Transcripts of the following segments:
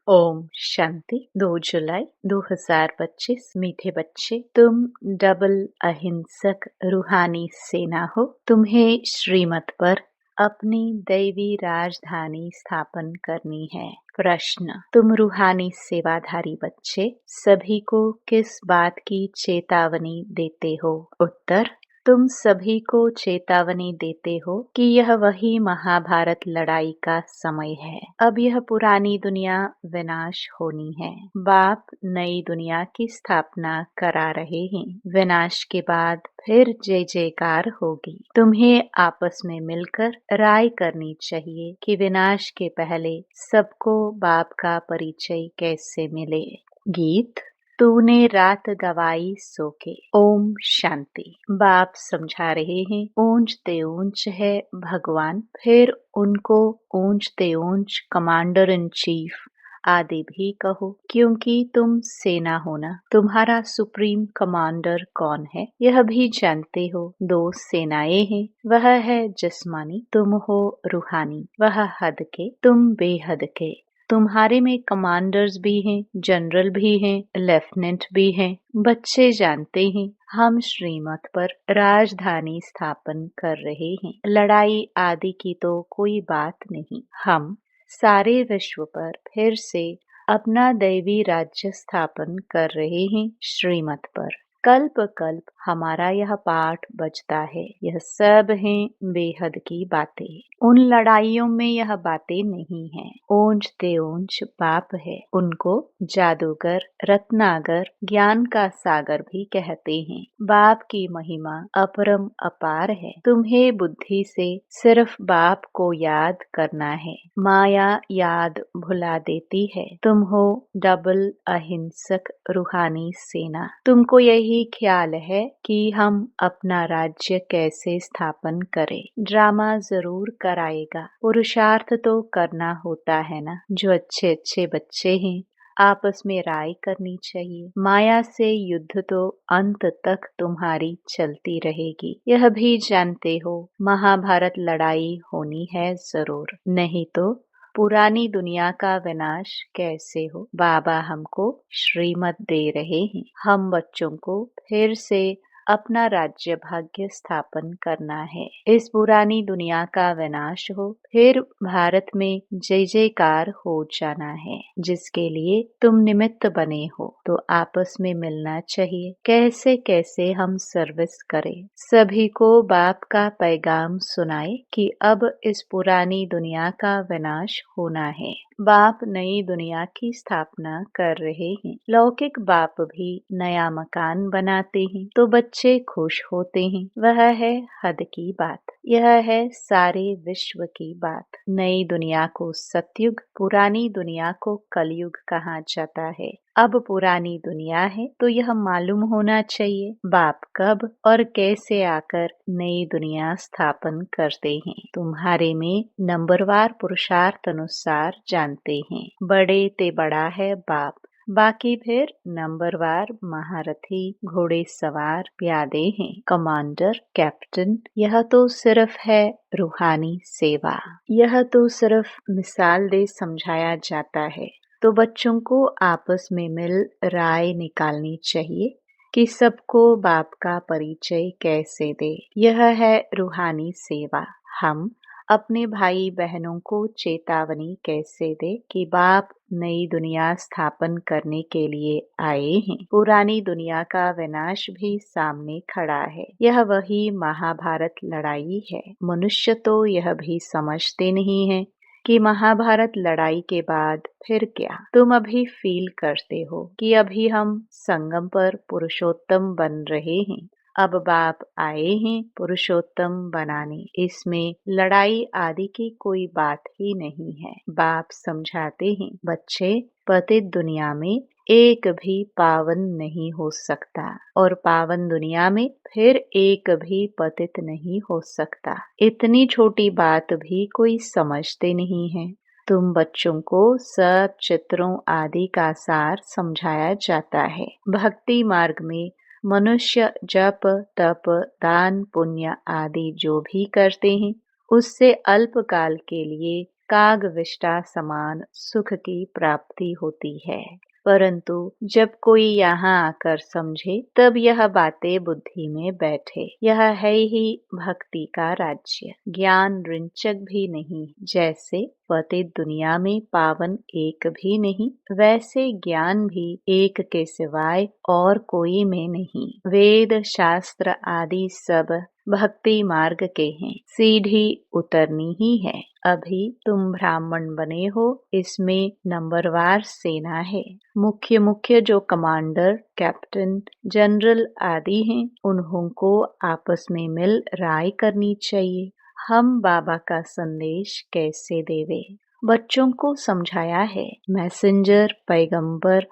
ओम शांति। 2 जुलाई 2025। मीठे बच्चे, तुम डबल अहिंसक रूहानी सेना हो। तुम्हें श्रीमत पर अपनी दैवी राजधानी स्थापन करनी है। प्रश्न, तुम रूहानी सेवाधारी बच्चे सभी को किस बात की चेतावनी देते हो? उत्तर, तुम सभी को चेतावनी देते हो कि यह वही महाभारत लड़ाई का समय है। अब यह पुरानी दुनिया विनाश होनी है। बाप नई दुनिया की स्थापना करा रहे हैं। विनाश के बाद फिर जय जयकार होगी। तुम्हें आपस में मिलकर राय करनी चाहिए कि विनाश के पहले सबको बाप का परिचय कैसे मिले। गीत, तूने रात गवाई सो के। ओम शांति। बाप समझा रहे हैं, ऊंचते ऊंच है भगवान, फिर उनको ऊंचते ऊंच कमांडर इन चीफ आदि भी कहो, क्योंकि तुम सेना हो ना। तुम्हारा सुप्रीम कमांडर कौन है यह भी जानते हो। 2 सेनाएं हैं, वह है जिस्मानी, तुम हो रूहानी। वह हद के, तुम बेहद के। तुम्हारे में कमांडर्स भी हैं, जनरल भी हैं, लेफ्टिनेंट भी हैं। बच्चे जानते हैं हम श्रीमत पर राजधानी स्थापन कर रहे हैं। लड़ाई आदि की तो कोई बात नहीं। हम सारे विश्व पर फिर से अपना दैवी राज्य स्थापन कर रहे हैं श्रीमत पर। कल्प कल्प हमारा यह पाठ बजता है। यह सब हैं बेहद की बातें। उन लड़ाइयों में यह बातें नहीं हैं। ऊंचते ऊंच बाप है, उनको जादूगर, रत्नागर, ज्ञान का सागर भी कहते हैं। बाप की महिमा अपरम अपार है। तुम्हें बुद्धि से सिर्फ बाप को याद करना है। माया याद भुला देती है। तुम हो डबल अहिंसक रूहानी सेना। तुमको यही ख्याल है कि हम अपना राज्य कैसे स्थापन करें। ड्रामा जरूर कराएगा, पुरुषार्थ तो करना होता है ना। जो अच्छे अच्छे बच्चे हैं, आपस में राय करनी चाहिए। माया से युद्ध तो अंत तक तुम्हारी चलती रहेगी। यह भी जानते हो महाभारत लड़ाई होनी है जरूर, नहीं तो पुरानी दुनिया का विनाश कैसे हो। बाबा हमको श्रीमत दे रहे हैं। हम बच्चों को फिर से अपना राज्य भाग्य स्थापन करना है। इस पुरानी दुनिया का विनाश हो, फिर भारत में जय जयकार हो जाना है, जिसके लिए तुम निमित्त बने हो। तो आपस में मिलना चाहिए, कैसे कैसे हम सर्विस करें। सभी को बाप का पैगाम सुनाए कि अब इस पुरानी दुनिया का विनाश होना है। बाप नई दुनिया की स्थापना कर रहे हैं। लौकिक बाप भी नया मकान बनाते हैं तो बच्चे खुश होते हैं। वह है हद की बात। यह है सारे विश्व की बात। नई दुनिया को सतयुग, पुरानी दुनिया को कलयुग कहा जाता है। अब पुरानी दुनिया है तो यह मालूम होना चाहिए बाप कब और कैसे आकर नई दुनिया स्थापन करते हैं। तुम्हारे में नंबरवार पुरुषार्थ अनुसार जानते हैं। बड़े ते बड़ा है बाप, बाकी फिर नंबरवार महारथी, घोड़े सवार, प्यादे हैं, कमांडर, कैप्टन। यह तो सिर्फ है रूहानी सेवा। यह तो सिर्फ मिसाल दे समझाया जाता है। तो बच्चों को आपस में मिल राय निकालनी चाहिए कि सबको बाप का परिचय कैसे दे। यह है रूहानी सेवा। हम अपने भाई बहनों को चेतावनी कैसे दे कि बाप नई दुनिया स्थापन करने के लिए आए हैं। पुरानी दुनिया का विनाश भी सामने खड़ा है। यह वही महाभारत लड़ाई है। मनुष्य तो यह भी समझते नहीं है कि महाभारत लड़ाई के बाद फिर क्या। तुम अभी फील करते हो कि अभी हम संगम पर पुरुषोत्तम बन रहे हैं। अब बाप आए हैं पुरुषोत्तम बनाने। इसमें लड़ाई आदि की कोई बात ही नहीं है। बाप समझाते हैं, बच्चे पतित दुनिया में एक भी पावन नहीं हो सकता और पावन दुनिया में फिर एक भी पतित नहीं हो सकता। इतनी छोटी बात भी कोई समझते नहीं है। तुम बच्चों को सब चित्रों आदि का सार समझाया जाता है। भक्ति मार्ग में मनुष्य जप, तप, दान, पुण्य आदि जो भी करते हैं, उससे अल्पकाल के लिए कागविष्टा समान सुख की प्राप्ति होती है। परंतु जब कोई यहाँ आकर समझे तब यह बातें बुद्धि में बैठे। यह है ही भक्ति का राज्य। ज्ञान रिंचक भी नहीं, जैसे पतित दुनिया में पावन एक भी नहीं, वैसे ज्ञान भी एक के सिवाय और कोई में नहीं। वेद शास्त्र आदि सब भक्ति मार्ग के हैं, सीढ़ी उतरनी ही है। अभी तुम ब्राह्मण बने हो, इसमें नंबरवार सेना है। मुख्य मुख्य जो कमांडर, कैप्टन, जनरल आदि हैं, उन्हों को आपस में मिल राय करनी चाहिए। हम बाबा का संदेश कैसे देवे? बच्चों को समझाया है, मैसेंजर, पैगंबर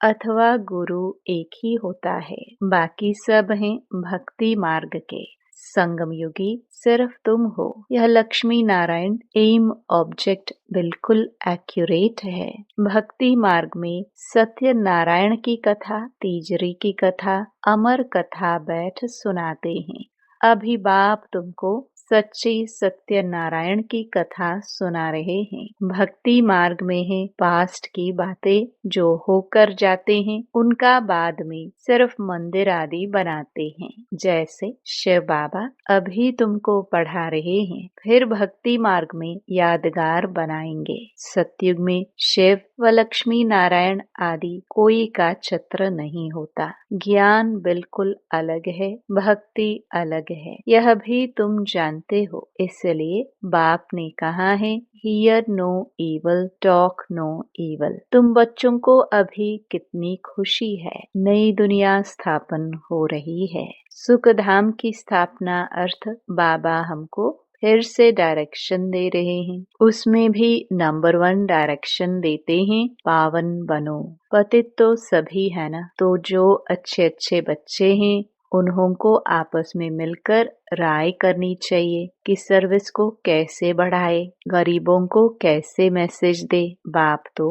अथवा गुरु एक ही होता है, बाकी सब हैं भक्ति मार्ग के। संगम युगी सिर्फ तुम हो। यह लक्ष्मी नारायण एम ऑब्जेक्ट बिल्कुल एक्यूरेट है। भक्ति मार्ग में सत्य नारायण की कथा, तीजरी की कथा, अमर कथा बैठ सुनाते हैं। अभी बाप तुमको सच्ची सत्य नारायण की कथा सुना रहे हैं। भक्ति मार्ग में है पास्ट की बातें जो होकर जाते हैं, उनका बाद में सिर्फ मंदिर आदि बनाते हैं। जैसे शिव बाबा अभी तुमको पढ़ा रहे हैं, फिर भक्ति मार्ग में यादगार बनाएंगे। सतयुग में शिव व लक्ष्मी नारायण आदि कोई का चित्र नहीं होता। ज्ञान बिल्कुल अलग है, भक्ति अलग है, यह भी तुम जानते हो। इसलिए बाप ने कहा है, hear no evil, talk no evil. तुम बच्चों को अभी कितनी खुशी है, नई दुनिया स्थापन हो रही है। सुख धाम की स्थापना अर्थ बाबा हमको फिर से डायरेक्शन दे रहे हैं। उसमें भी नंबर 1 डायरेक्शन देते हैं, पावन बनो। पतित तो सभी है ना, तो जो अच्छे अच्छे बच्चे हैं उन्हों को आपस में मिलकर राय करनी चाहिए कि सर्विस को कैसे बढ़ाए, गरीबों को कैसे मैसेज दे। बाप तो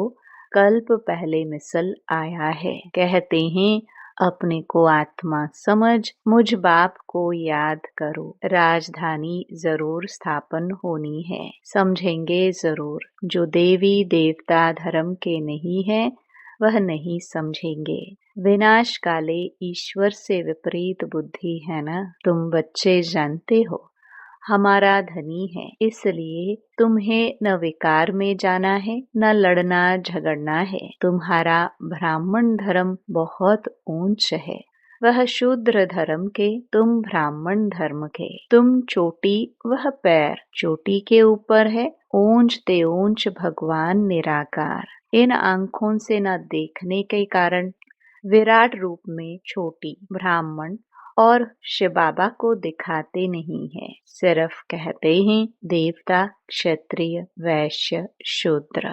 कल्प पहले मिसल आया है। कहते हैं अपने को आत्मा समझ, मुझ बाप को याद करो। राजधानी जरूर स्थापन होनी है, समझेंगे जरूर। जो देवी देवता धर्म के नहीं है वह नहीं समझेंगे। विनाश काले ईश्वर से विपरीत बुद्धि है ना। तुम बच्चे जानते हो हमारा धनी है, इसलिए तुम्हें न विकार में जाना है, न लड़ना झगड़ना है। तुम्हारा ब्राह्मण धर्म बहुत ऊंच है, वह शूद्र धर्म के, तुम ब्राह्मण धर्म के। तुम चोटी वह पैर, चोटी के ऊपर है ऊंच ते ऊंच भगवान निराकार। इन आंखों से न देखने के कारण विराट रूप में छोटी ब्राह्मण और शिव बाबा को दिखाते नहीं है, सिर्फ कहते हैं देवता, क्षत्रिय, वैश्य, शूद्र।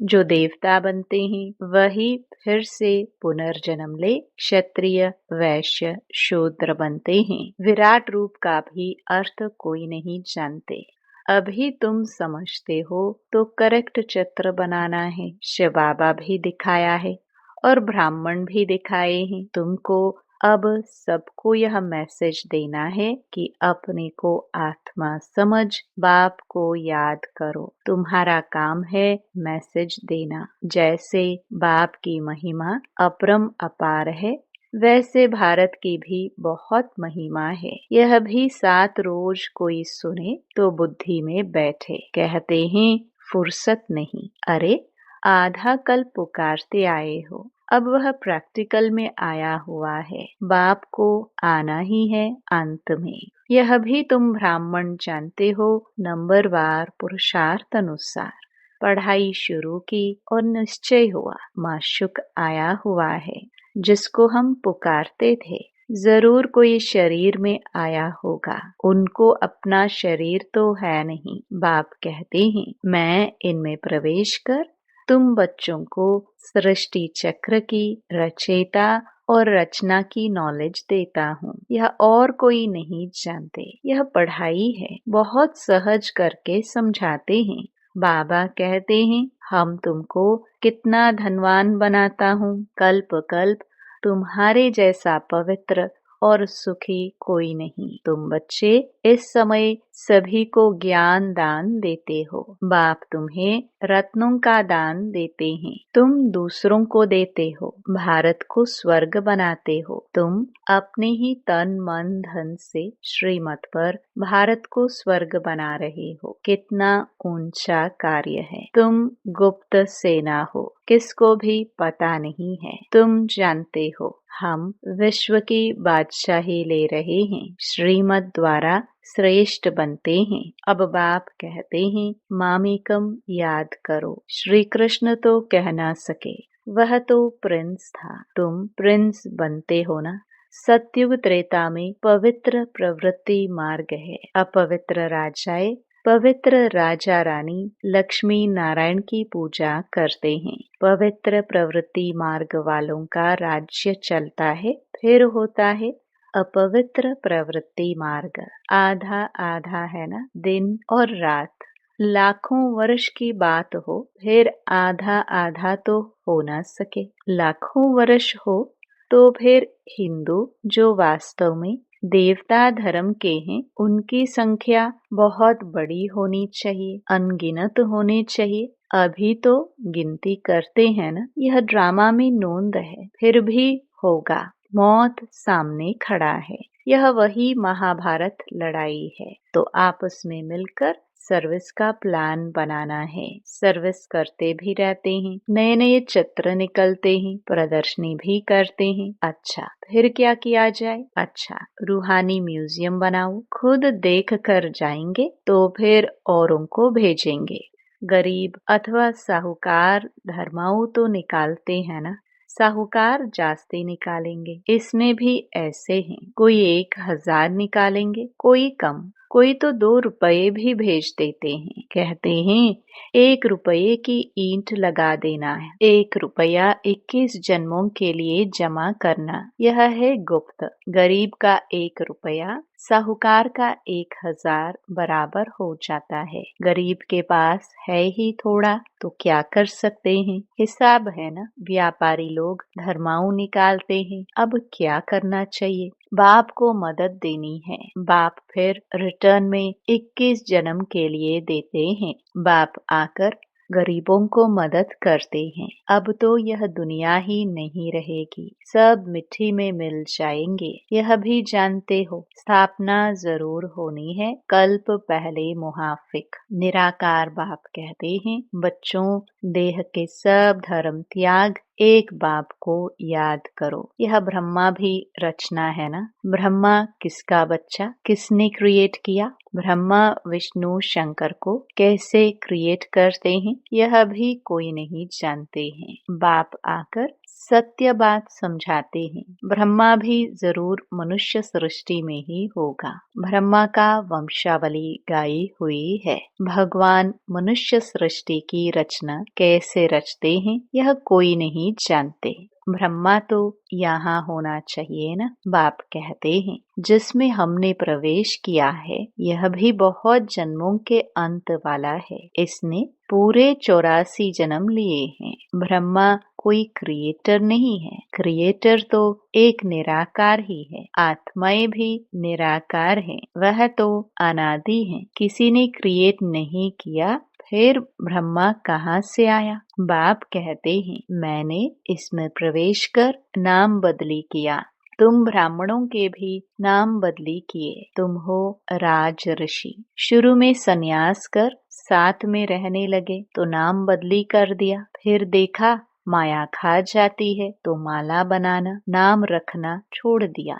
जो देवता बनते हैं वही फिर से पुनर्जन्म ले क्षत्रिय, वैश्य, शूद्र बनते हैं। विराट रूप का भी अर्थ कोई नहीं जानते। अभी तुम समझते हो तो करेक्ट चित्र बनाना है। शिव बाबा भी दिखाया है और ब्राह्मण भी दिखाए हैं। तुमको अब सबको यह मैसेज देना है कि अपने को आत्मा समझ, बाप को याद करो। तुम्हारा काम है मैसेज देना। जैसे बाप की महिमा अपरम अपार है, वैसे भारत की भी बहुत महिमा है। यह भी 7 रोज कोई सुने तो बुद्धि में बैठे। कहते हैं फुर्सत नहीं। अरे आधा कल पुकारते आए हो, अब वह प्रैक्टिकल में आया हुआ है। बाप को आना ही है अंत में। यह भी तुम ब्राह्मण जानते हो, नंबरवार पुरुषार्थ अनुसार पढ़ाई शुरू की और निश्चय हुआ माशुक आया हुआ है, जिसको हम पुकारते थे। जरूर कोई शरीर में आया होगा, उनको अपना शरीर तो है नहीं। बाप कहते हैं मैं इनमें प्रवेश कर तुम बच्चों को सृष्टि चक्र की रचयिता और रचना की नॉलेज देता हूँ। यह और कोई नहीं जानते। यह पढ़ाई है, बहुत सहज करके समझाते हैं। बाबा कहते हैं हम तुमको कितना धनवान बनाता हूँ। कल्प कल्प तुम्हारे जैसा पवित्र और सुखी कोई नहीं। तुम बच्चे इस समय सभी को ज्ञान दान देते हो। बाप तुम्हें रत्नों का दान देते हैं। तुम दूसरों को देते हो, भारत को स्वर्ग बनाते हो। तुम अपने ही तन मन धन से श्रीमत पर भारत को स्वर्ग बना रहे हो। कितना ऊंचा कार्य है। तुम गुप्त सेना हो, किसको भी पता नहीं है। तुम जानते हो हम विश्व की बादशाही ले रहे हैं, श्रीमत द्वारा श्रेष्ठ बनते हैं। अब बाप कहते हैं मामेकम याद करो। श्री कृष्ण तो कह ना सके, वह तो प्रिंस था, तुम प्रिंस बनते हो ना। सत्युग त्रेता में पवित्र प्रवृत्ति मार्ग है। अपवित्र राजाएं पवित्र राजा रानी लक्ष्मी नारायण की पूजा करते हैं। पवित्र प्रवृत्ति मार्ग वालों का राज्य चलता है। फिर होता है अपवित्र प्रवृत्ति मार्ग। आधा आधा है ना, दिन और रात। लाखों वर्ष की बात हो, फिर आधा आधा तो हो ना सके। लाखों वर्ष हो तो फिर हिंदू जो वास्तव में देवता धर्म के हैं, उनकी संख्या बहुत बड़ी होनी चाहिए, अनगिनत होनी चाहिए। अभी तो गिनती करते हैं ना, यह ड्रामा में नोंद है। फिर भी होगा, मौत सामने खड़ा है। यह वही महाभारत लड़ाई है। तो आपस में मिलकर सर्विस का प्लान बनाना है। सर्विस करते भी रहते हैं, नए नए चित्र निकलते हैं, प्रदर्शनी भी करते हैं। अच्छा, फिर क्या किया जाए? अच्छा, रूहानी म्यूजियम बनाओ। खुद देख कर जाएंगे तो फिर औरों को भेजेंगे। गरीब अथवा साहूकार धर्माऊ तो निकालते हैं ना, साहूकार जास्ती निकालेंगे। इसमें भी ऐसे हैं, कोई 1000 निकालेंगे, कोई कम, कोई तो 2 रुपये भी भेज देते हैं। कहते हैं 1 रुपये की ईंट लगा देना है, 1 रुपया 21 जन्मों के लिए जमा करना। यह है गुप्त। गरीब का 1 रुपया साहूकार का 1000 बराबर हो जाता है। गरीब के पास है ही थोड़ा, तो क्या कर सकते हैं? हिसाब है ना। व्यापारी लोग धर्माऊ निकालते हैं। अब क्या करना चाहिए? बाप को मदद देनी है। बाप फिर रिटर्न में 21 जन्म के लिए देते हैं। बाप आकर गरीबों को मदद करते हैं। अब तो यह दुनिया ही नहीं रहेगी, सब मिट्टी में मिल जाएंगे। यह भी जानते हो, स्थापना जरूर होनी है। कल्प पहले मुहाफिक। निराकार बाप कहते हैं बच्चों, देह के सब धर्म त्याग एक बाप को याद करो। यह ब्रह्मा भी रचना है ना। ब्रह्मा किसका बच्चा? किसने क्रिएट किया? ब्रह्मा विष्णु शंकर को कैसे क्रिएट करते हैं, यह भी कोई नहीं जानते हैं। बाप आकर सत्य बात समझाते हैं। ब्रह्मा भी जरूर मनुष्य सृष्टि में ही होगा। ब्रह्मा का वंशावली गाई हुई है। भगवान मनुष्य सृष्टि की रचना कैसे रचते हैं, यह कोई नहीं जानते। ब्रह्मा तो यहाँ होना चाहिए ना। बाप कहते हैं जिसमें हमने प्रवेश किया है, यह भी बहुत जन्मों के अंत वाला है। इसने पूरे 84 जन्म लिए हैं। ब्रह्मा कोई क्रिएटर नहीं है। क्रिएटर तो एक निराकार ही है। आत्माएं भी निराकार हैं, वह तो अनादि हैं। किसी ने क्रिएट नहीं किया, फिर ब्रह्मा कहाँ से आया? बाप कहते हैं मैंने इसमें प्रवेश कर नाम बदली किया। तुम ब्राह्मणों के भी नाम बदली किए। तुम हो राज ऋषि। शुरू में सन्यास कर साथ में रहने लगे तो नाम बदली कर दिया। फिर देखा माया खा जाती है तो माला बनाना, नाम रखना छोड़ दिया।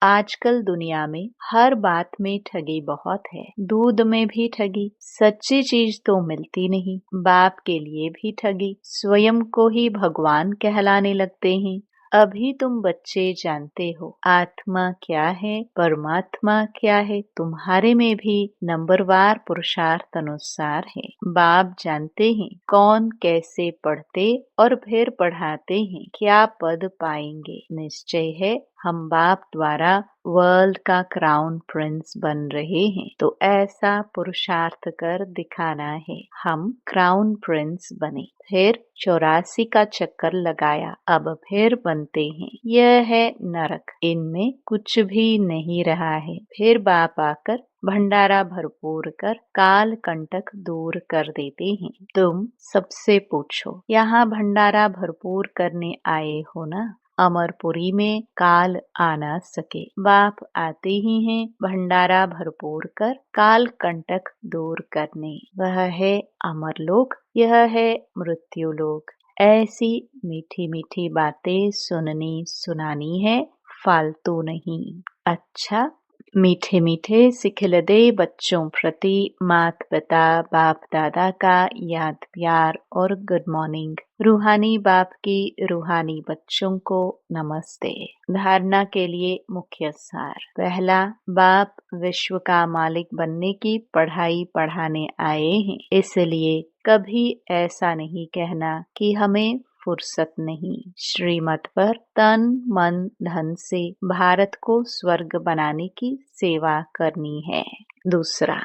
आजकल दुनिया में हर बात में ठगी बहुत है। दूध में भी ठगी, सच्ची चीज तो मिलती नहीं। बाप के लिए भी ठगी, स्वयं को ही भगवान कहलाने लगते हैं। अभी तुम बच्चे जानते हो आत्मा क्या है, परमात्मा क्या है। तुम्हारे में भी नंबरवार पुरुषार्थ अनुसार है। बाप जानते हैं कौन कैसे पढ़ते और फिर पढ़ाते हैं, क्या पद पाएंगे। निश्चय है हम बाप द्वारा वर्ल्ड का क्राउन प्रिंस बन रहे हैं तो ऐसा पुरुषार्थ कर दिखाना है। हम क्राउन प्रिंस बने, फिर 84 का चक्कर लगाया, अब फिर बनते हैं। यह है नरक, इनमें कुछ भी नहीं रहा है। फिर बाप आकर भंडारा भरपूर कर काल कंटक दूर कर देते हैं। तुम सबसे पूछो, यहाँ भंडारा भरपूर करने आए हो ना? अमरपुरी में काल आ न सके, बाप आते ही हैं भंडारा भरपूर कर काल कंटक दूर करने। वह है अमरलोक, यह है मृत्युलोक। ऐसी मीठी मीठी बातें सुननी सुनानी है, फालतू नहीं। अच्छा, मीठे मीठे सिखिलदे बच्चों प्रति मात पिता बाप दादा का याद प्यार और गुड मॉर्निंग। रूहानी बाप की रूहानी बच्चों को नमस्ते। धारणा के लिए मुख्य सार। पहला, बाप विश्व का मालिक बनने की पढ़ाई पढ़ाने आए हैं, इसलिए कभी ऐसा नहीं कहना कि हमें फुर्सत नहीं। श्रीमत पर तन मन धन से भारत को स्वर्ग बनाने की सेवा करनी है। दूसरा,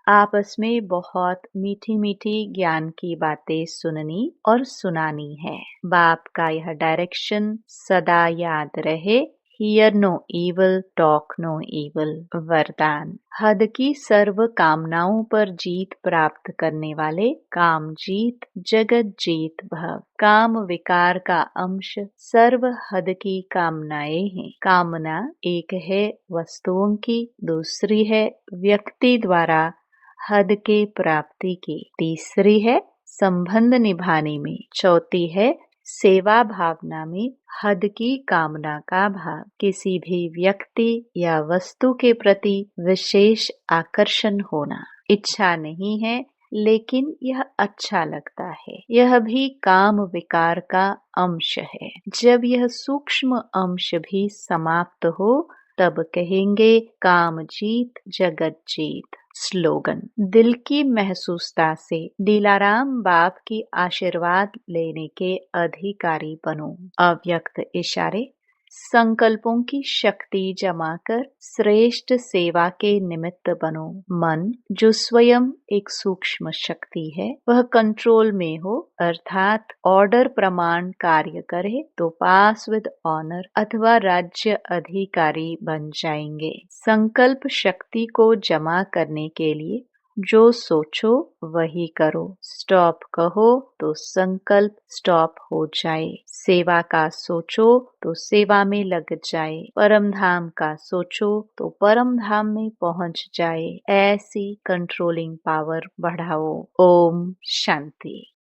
आपस में बहुत मीठी मीठी ज्ञान की बातें सुननी और सुनानी है। बाप का यह डायरेक्शन सदा याद रहे। Hear no evil, talk no evil। वरदान, हद की सर्व कामनाओं पर जीत प्राप्त करने वाले काम जीत जगत जीत भव। काम विकार का अंश सर्व हद की कामनाएं हैं। कामना एक है वस्तुओं की, दूसरी है व्यक्ति द्वारा हद के प्राप्ति की, तीसरी है संबंध निभाने में, चौथी है सेवा भावना में हद की कामना का भाव। किसी भी व्यक्ति या वस्तु के प्रति विशेष आकर्षण होना। इच्छा नहीं है लेकिन यह अच्छा लगता है, यह भी काम विकार का अंश है। जब यह सूक्ष्म अंश भी समाप्त हो तब कहेंगे काम जीत जगत जीत। स्लोगन, दिल की महसूसता से दिलाराम बाप की आशीर्वाद लेने के अधिकारी बनो। अव्यक्त इशारे, संकल्पों की शक्ति जमा कर श्रेष्ठ सेवा के निमित्त बनो। मन जो स्वयं एक सूक्ष्म शक्ति है वह कंट्रोल में हो, अर्थात ऑर्डर प्रमाण कार्य करे तो पास विद ऑनर अथवा राज्य अधिकारी बन जाएंगे। संकल्प शक्ति को जमा करने के लिए जो सोचो वही करो। स्टॉप कहो तो संकल्प स्टॉप हो जाए। सेवा का सोचो तो सेवा में लग जाए। परम धाम का सोचो तो परम धाम में पहुंच जाए। ऐसी कंट्रोलिंग पावर बढ़ाओ। ओम शांति।